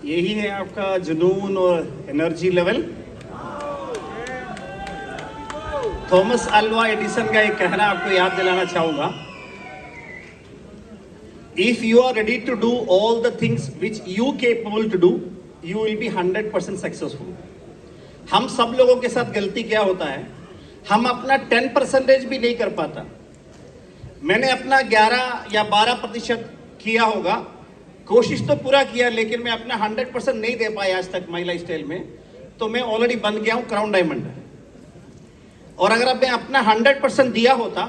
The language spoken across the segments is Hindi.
यही है आपका जुनून और energy level. Thomas Alva Edison का एक कहना आपको याद दिलाना चाहूंगा, if you are ready to do all the things which you capable to do, you will be 100% successful. हम सब लोगों के साथ गलती क्या होता है, हम अपना 10% भी नहीं कर पाता। मैंने अपना 11 या 12% किया होगा, कोशिश तो पूरा किया, लेकिन मैं अपना 100% नहीं दे पाया आज तक माई लाइफ स्टाइल में, तो मैं ऑलरेडी बन गया हूं क्राउन डायमंड। और अगर अब मैं अपना 100% दिया होता,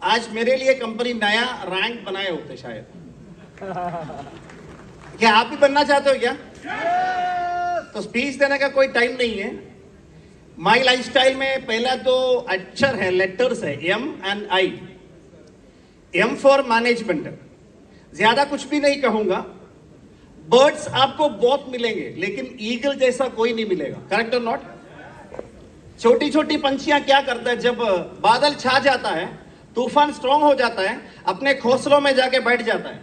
आज मेरे लिए कंपनी नया रैंक बनाए होते शायद। क्या आप भी बनना चाहते हो क्या? तो स्पीच देने का कोई टाइम नहीं है। माई लाइफ स्टाइल में पहला तो अक्षर है, लेटर्स है, M and I। M for management. ज्यादा कुछ भी नहीं कहूंगा। बर्ड्स आपको बहुत मिलेंगे, लेकिन ईगल जैसा कोई नहीं मिलेगा। करेक्ट और नॉट? छोटी छोटी पंछियां क्या करता है, जब बादल छा जाता है, तूफान स्ट्रांग हो जाता है, अपने घोंसलों में जाके बैठ जाता है।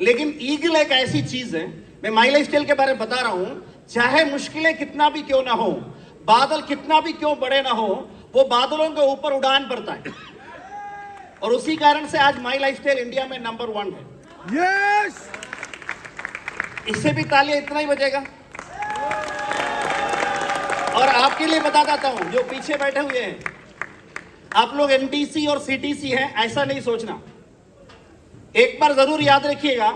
लेकिन ईगल एक ऐसी चीज है, मैं माई लाइफ स्टाइल के बारे में बता रहा हूं, चाहे मुश्किलें कितना भी क्यों ना हो, बादल कितना भी क्यों बड़े ना हो, वो बादलों के ऊपर उड़ान भरता है। और उसी कारण से आज माई लाइफ स्टाइल इंडिया में नंबर 1 है। यस, इससे भी तालियां इतना ही बजेगा। और आपके लिए बता देता हूं, जो पीछे बैठे हुए हैं, आप लोग एनटीसी और सीटीसी हैं, ऐसा नहीं सोचना। एक बार जरूर याद रखिएगा,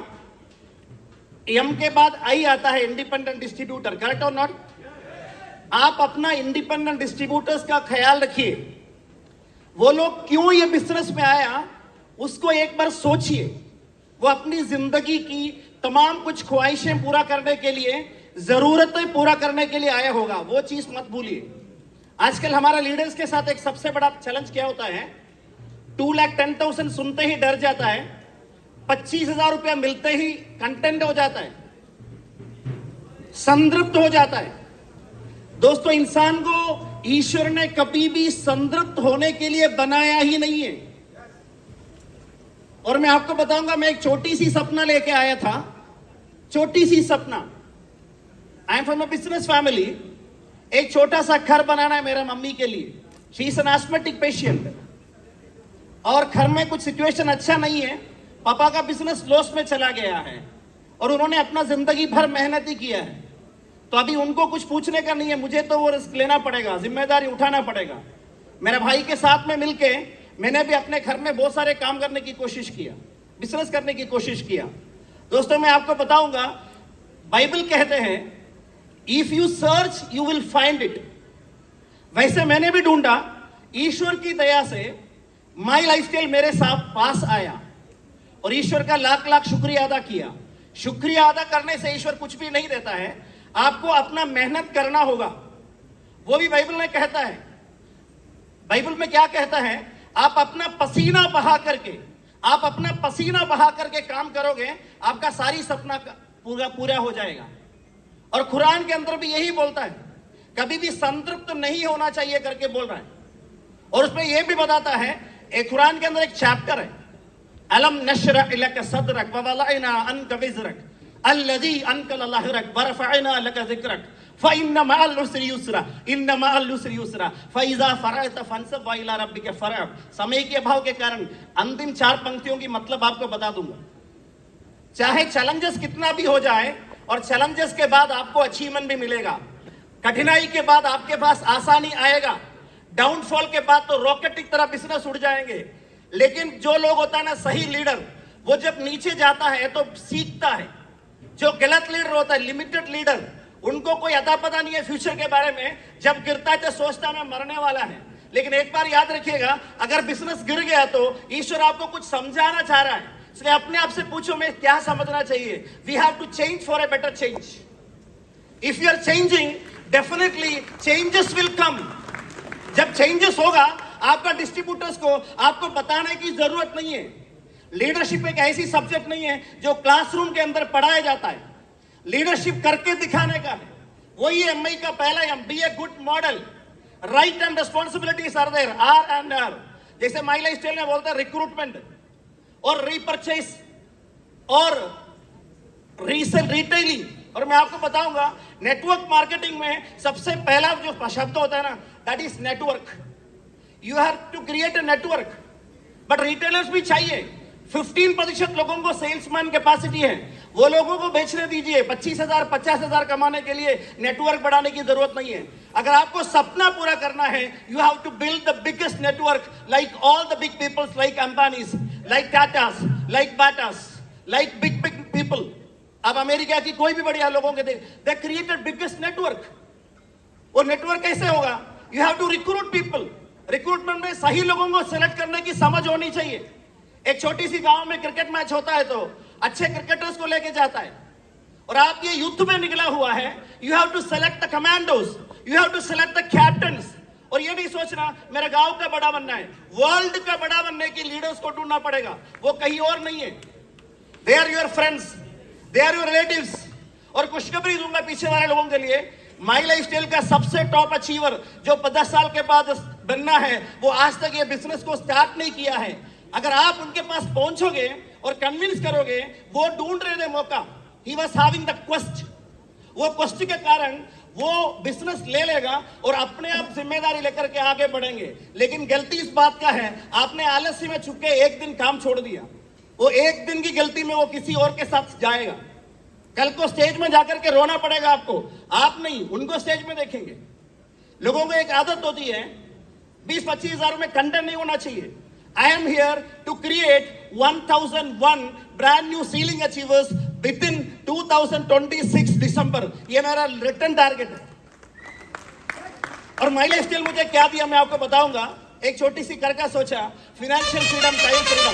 एम के बाद आई आता है इंडिपेंडेंट डिस्ट्रीब्यूटर। करेक्ट और नॉट? आप अपना इंडिपेंडेंट डिस्ट्रीब्यूटर्स का ख्याल रखिए। वो लोग क्यों ये बिजनेस में आया, उसको एक बार सोचिए। वो अपनी जिंदगी की तमाम कुछ ख्वाहिशें पूरा करने के लिए, जरूरतें पूरा करने के लिए आया होगा। वो चीज मत भूलिए। आजकल हमारा लीडर्स के साथ एक सबसे बड़ा चैलेंज क्या होता है, 2,10,000 सुनते ही डर जाता है, 25,000 रुपया मिलते ही कंटेंट हो जाता है, संतृप्त हो जाता है। दोस्तों, इंसान को ईश्वर ने कभी भी संतृप्त होने के लिए बनाया ही नहीं है। और मैं आपको बताऊंगा, मैं एक छोटी सी सपना लेके आया था, छोटी सी सपना। I am from a business family. एक छोटा सा घर बनाना है मेरा मम्मी के लिए। She is an asthmatic patient. और घर में कुछ सिचुएशन अच्छा नहीं है, पापा का बिजनेस लॉस में चला गया है, और उन्होंने अपना जिंदगी भर मेहनत ही किया है। तो अभी उनको कुछ पूछने का नहीं है, मुझे तो वो रिस्क लेना पड़ेगा, जिम्मेदारी उठाना पड़ेगा। मेरे भाई के साथ में मिलके मैंने भी अपने घर में बहुत सारे काम करने की कोशिश किया, बिजनेस करने की कोशिश किया। दोस्तों, मैं आपको बताऊंगा, बाइबल कहते हैं, if you search you will find it. वैसे मैंने भी ढूंढा, ईश्वर की दया से माई लाइफ स्टाइल मेरे साथ पास आया, और ईश्वर का लाख लाख शुक्रिया अदा किया। शुक्रिया अदा करने से ईश्वर कुछ भी नहीं देता है, आपको अपना मेहनत करना होगा। वो भी बाइबल में कहता है। बाइबल में क्या कहता है, आप अपना पसीना बहा करके, आप अपना पसीना बहा करके काम करोगे, आपका सारी सपना पूरा हो जाएगा। और कुरान के अंदर भी यही बोलता है, कभी भी संतृप्त नहीं होना चाहिए करके बोल रहा है। और उसमें यह भी बताता है, एक कुरान के अंदर एक चैप्टर है, अलम नशरह लक सदरक व वलअना अनक विज़रक अल्लज़ी अनकल लहरक व रफ़अना लक ज़िक्रक फ़इन्न मअल उसरि युस्रा इन्न मअल उसरि युस्रा फ़इज़ा फ़रअत फ़ंसब व इला रब्बिक फ़रअब। समय के अभाव के कारण अंतिम 4 पंक्तियों की मतलब आपको बता दूंगा। चाहे चैलेंजेस कितना भी हो जाए, और चैलेंजेस के बाद आपको अचीवमेंट भी मिलेगा, कठिनाई के बाद आपके पास आसानी आएगा, डाउनफॉल के बाद तो रॉकेट की तरह बिजनेस उड़ जाएंगे। लेकिन जो लोग होता है ना, सही लीडर, वो जब नीचे जाता है तो सीखता है। जो गलत लीडर होता है, लिमिटेड लीडर, उनको कोई अता पता नहीं है फ्यूचर के बारे में। जब गिरता है तो सोचता है मैं मरने वाला है। लेकिन एक बार याद रखिएगा, अगर बिजनेस गिर गया तो ईश्वर आपको कुछ समझाना चाह रहा है। इसलिए अपने आप से पूछो, मैं क्या समझना चाहिए। We have to change for a better change. If you are changing, definitely changes will come. जब चेंजेस होगा, आपका डिस्ट्रीब्यूटर्स को आपको बताने की जरूरत नहीं है। लीडरशिप एक ऐसी सब्जेक्ट नहीं है जो क्लासरूम के अंदर पढ़ाया जाता है। लीडरशिप करके दिखाने का है। वही एमआई का पहला M, be a good model. Right and responsibilities are there, R and R. जैसे माई लाइफ स्टाइल में बोलते हैं, रिक्रूटमेंट और रीपरचेस और रीसेल रिटेलिंग, और मैं आपको बताऊंगा नेटवर्क मार्केटिंग में सबसे पहला जो शब्द होता है ना, that is network. You have to create a network. But retailers भी चाहिए। 15% लोगों को सेल्समैन कैपेसिटी है, वो लोगों को बेचने दीजिए। 25,000 50,000 कमाने के लिए नेटवर्क बढ़ाने की जरूरत नहीं है। अगर आपको सपना पूरा करना है, you have to build the biggest network like all the big peoples, like Ambanis, like Tatas, like Batas, like big big people. अब अमेरिका की कोई भी बढ़िया लोगों के दे क्रिएटेड बिगेस्ट नेटवर्क। वो नेटवर्क कैसे होगा? You have to recruit people. Recruitment में सही लोगों को सिलेक्ट करने की समझ होनी चाहिए। एक छोटी सी गांव में क्रिकेट मैच होता है तो अच्छे क्रिकेटर्स को लेके जाता है, और आप ये युद्ध में निकला हुआ है, you have to select the commandos, you have to select the captains. और ये नहीं सोचना मेरा गांव का बड़ा बनना है, वर्ल्ड का बड़ा बनने की लीडर्स को ढूंढना पड़ेगा, वो कहीं और नहीं है। They are your friends, they are your relatives. और खुशखबरी दूंगा पीछे वाले लोगों के लिए, माई लाइफस्टाइल का सबसे टॉप अचीवर जो 10 साल के बाद बनना है, वो आज तक ये बिजनेस को स्टार्ट नहीं किया है। अगर आप उनके पास पहुंचोगे और कन्विंस करोगे, वो ढूंढ रहे थे मौका, he was having the quest. वो क्वेस्ट के कारण वो बिजनेस ले लेगा और अपने आप जिम्मेदारी लेकर के आगे बढ़ेंगे। लेकिन गलती इस बात का है, आपने आलस्य में छुप के एक दिन काम छोड़ दिया। वो एक दिन की गलती में वो किसी और के साथ जाएगा। कल को स्टेज में जाकर के रोना पड़ेगा आपको, आप नहीं, उनको स्टेज में देखेंगे। लोगों को एक आदत होती है 20-25 हजार में कंटेंट नहीं होना चाहिए। I am here to create 1001 brand new ceiling achievers within 2026 दिसंबर। ये मेरा रिटर्न टारगेट है। और माई लाइफस्टाइल मुझे क्या दिया मैं आपको बताऊंगा। एक छोटी सी कर का सोचा, financial freedom, time freedom,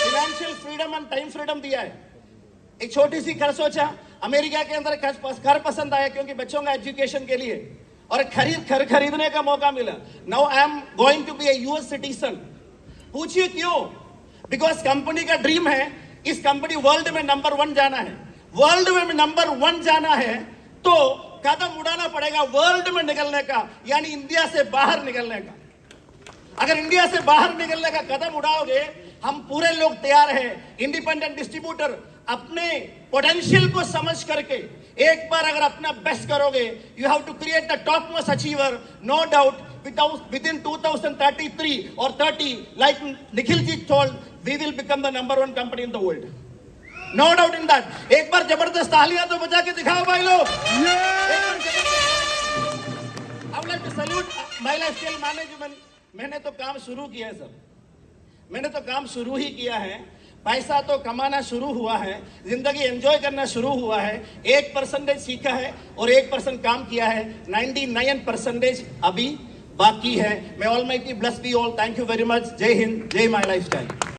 financial freedom and time freedom दिया है। एक छोटी सी घर सोचा, अमेरिका के अंदर घर पसंद आया क्योंकि बच्चों का एजुकेशन के लिए, और घर खरीदने का मौका मिला। Now I am going to be a US citizen. पूछिए क्यों? बिकॉज कंपनी का ड्रीम है इस कंपनी वर्ल्ड में नंबर 1 जाना है। वर्ल्ड में नंबर 1 जाना है तो कदम उड़ाना पड़ेगा वर्ल्ड में निकलने का, यानी इंडिया से बाहर निकलने का। अगर इंडिया से बाहर निकलने का कदम उड़ाओगे, हम पूरे लोग तैयार हैं। इंडिपेंडेंट डिस्ट्रीब्यूटर अपने पोटेंशियल को समझ करके एक बार अगर अपना बेस्ट करोगे, you have to create the top most achiever, no doubt within 2033 or 30, like Nikhil ji told, we will become the number 1 company in the world. No doubt in that. एक बार जबरदस्त तालियां तो बजा के दिखाओ भाई लोग। I would like to salute my lifestyle management। मैंने तो काम शुरू किया है सर, मैंने तो काम शुरू ही किया है। पैसा तो कमाना शुरू हुआ है, जिंदगी एंजॉय करना शुरू हुआ है। 1% सीखा है और 1% काम किया है, 99% अभी बाकी है। मैं almighty bless be all. Thank you very much. जय हिंद, जय माय लाइफस्टाइल।